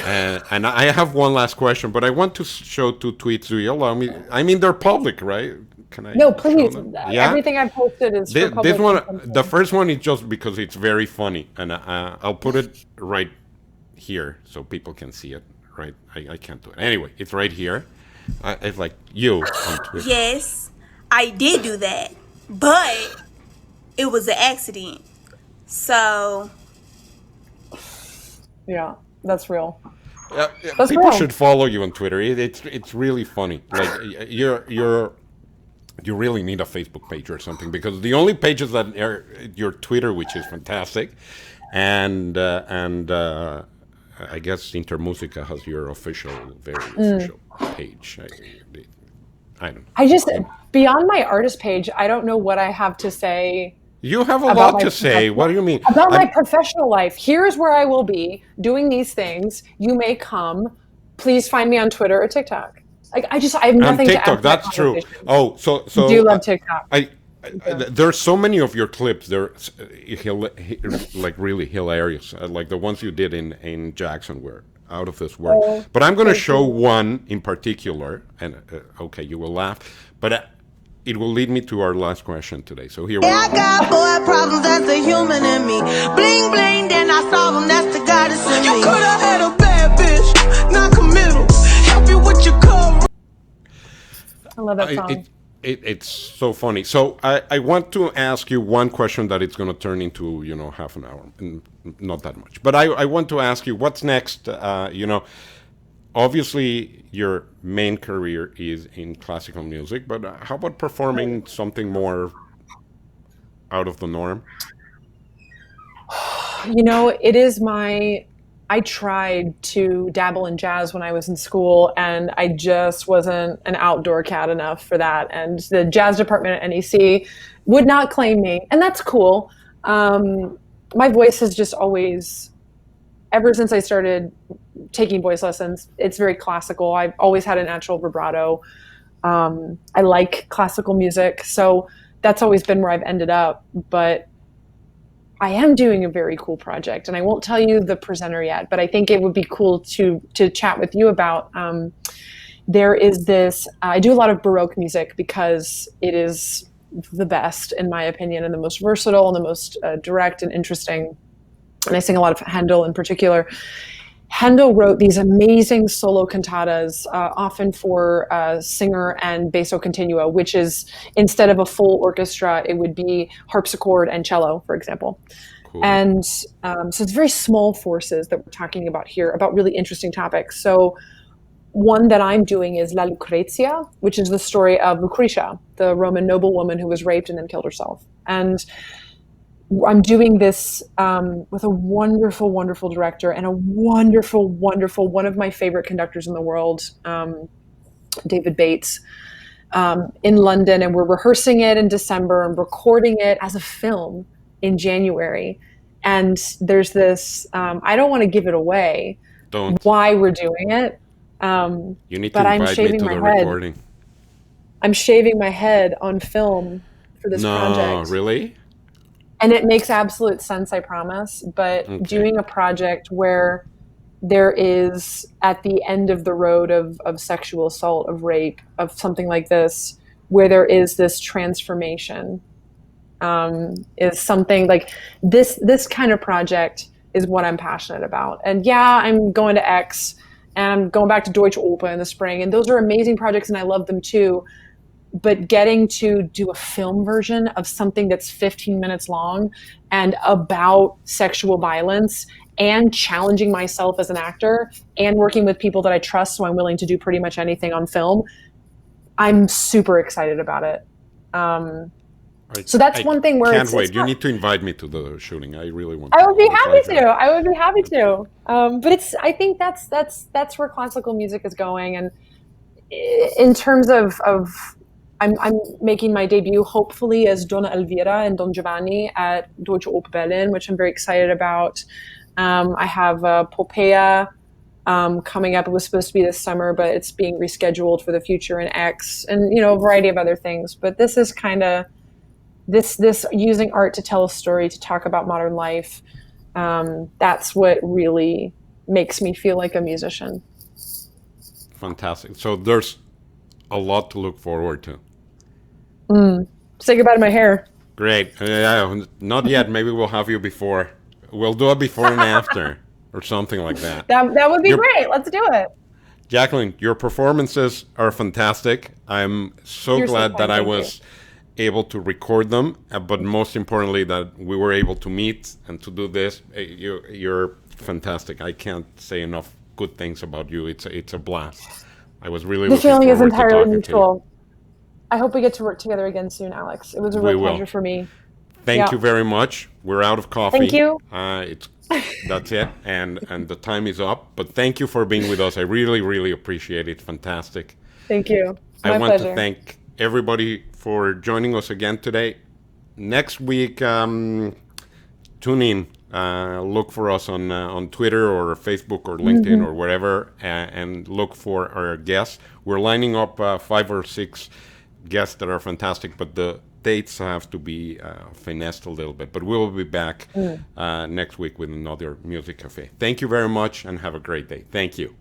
And I have one last question, but I want to show two tweets. Do you allow me? I mean, they're public, right? Can I No, show please. them? Yeah? Everything I've posted is for This public one, the consumption. first one is just because it's very funny, and I'll put it right here so people can see it. Right? I can't do it. Anyway, it's right here. It's like you on Twitter. Yes, I did do that, but it was an accident. So, Yeah, that's real. Yeah, That's people real. should follow you on Twitter. It's really funny. Like, you really need a Facebook page or something, because the only pages that are your Twitter, which is fantastic, and I guess Intermusica has your very official page. I don't know. I just beyond my artist page, I don't know what I have to say You have a about lot my to say. What professional do you mean? about my I'm professional life. Here's where I will be doing these things. You may come. Please find me on Twitter or TikTok. Like I have on nothing to add TikTok. to that That's true. conversation. Oh, I do love TikTok. I, I do. there's so many of your clips. They're like really hilarious. Like the ones you did in Jackson were out of this world. Oh, But I'm going to thank show you. one in particular, and okay, you will laugh, but it will lead me to our last question today. So here we Yeah, I go. got boy problems, that's the human in me. Bling bling, then I solve them, that's the goddess in me. You could've had a bad bitch, not committal. Help you with your car. I love that song. It's so funny. So I want to ask you one question that it's going to turn into half an hour, and not that much. But I want to ask you, what's next. Obviously your main career is in classical music, but how about performing something more out of the norm? It is my. I tried to dabble in jazz when I was in school, and I just wasn't an outdoor cat enough for that. And the jazz department at NEC would not claim me, and that's cool. My voice has just always, ever since I started taking voice lessons, it's very classical. I've always had a natural vibrato. I like classical music, so that's always been where I've ended up. But I am doing a very cool project, and I won't tell you the presenter yet, but I think it would be cool to chat with you about. There is this. I do a lot of Baroque music because it is the best, in my opinion, and the most versatile and the most direct and interesting. And I sing a lot of Handel in particular. Handel wrote these amazing solo cantatas, often for singer and basso continua, which is, instead of a full orchestra, it would be harpsichord and cello, for example. Cool. And so it's very small forces that we're talking about here, about really interesting topics. So one that I'm doing is La Lucrezia, which is the story of Lucretia, the Roman noblewoman who was raped and then killed herself. And I'm doing this with a wonderful, wonderful director and a wonderful, wonderful, one of my favorite conductors in the world, David Bates, in London. And we're rehearsing it in December and recording it as a film in January. And there's this, I don't want to give it away, Don't. why we're doing it. You need to but I'm invite me shaving to my the head. recording. I'm shaving my head on film for this No, project. really? And it makes absolute sense, I promise. But Okay. doing a project where there is, at the end of the road of sexual assault, of rape, of something like this, where there is this transformation, is something like this kind of project is what I'm passionate about. And yeah, I'm going to X and I'm going back to Deutsche Oper in the spring. And those are amazing projects and I love them too. But getting to do a film version of something that's 15 minutes long and about sexual violence and challenging myself as an actor and working with people that I trust, so I'm willing to do pretty much anything on film, I'm super excited about it. So that's one thing where can't it's wait. You not, need to invite me to the shooting. I really want. I would be happy try to. I would be happy to. But I think that's where classical music is going. And in terms of I'm making my debut hopefully as Donna Elvira and Don Giovanni at Deutsche Oper Berlin, which I'm very excited about. I have Popea coming up. It was supposed to be this summer, but it's being rescheduled for the future in X, and a variety of other things. But this is kind of this using art to tell a story, to talk about modern life. That's what really makes me feel like a musician. Fantastic. So there's a lot to look forward to. Say goodbye to my hair. Great. Not yet. Maybe we'll have you before. We'll do a before and after or something like that. That would be You're- great. Let's do it. Jacquelyn, your performances are fantastic. I'm so You're so glad that kind, I thank was able to record them, but most importantly that we were able to meet and to do this. You're fantastic. I can't say enough good things about you. It's a blast. I was really The looking feeling is forward to entirely talking to you. mutual. I hope we get to work together again soon, Alex. It was a We real will. pleasure for me. Thank Yeah. you very much. We're out of coffee. Thank you. That's it, and the time is up. But thank you for being with us. I really, really appreciate it. Fantastic. Thank you. I My want pleasure. to thank everybody for joining us again today. Next week, tune in. Look for us on Twitter or Facebook or LinkedIn or wherever, and look for our guests. We're lining up 5 or 6 guests that are fantastic, but the dates have to be finessed a little bit. But we'll be back next week with another Music Cafe. Thank you very much and have a great day. Thank you.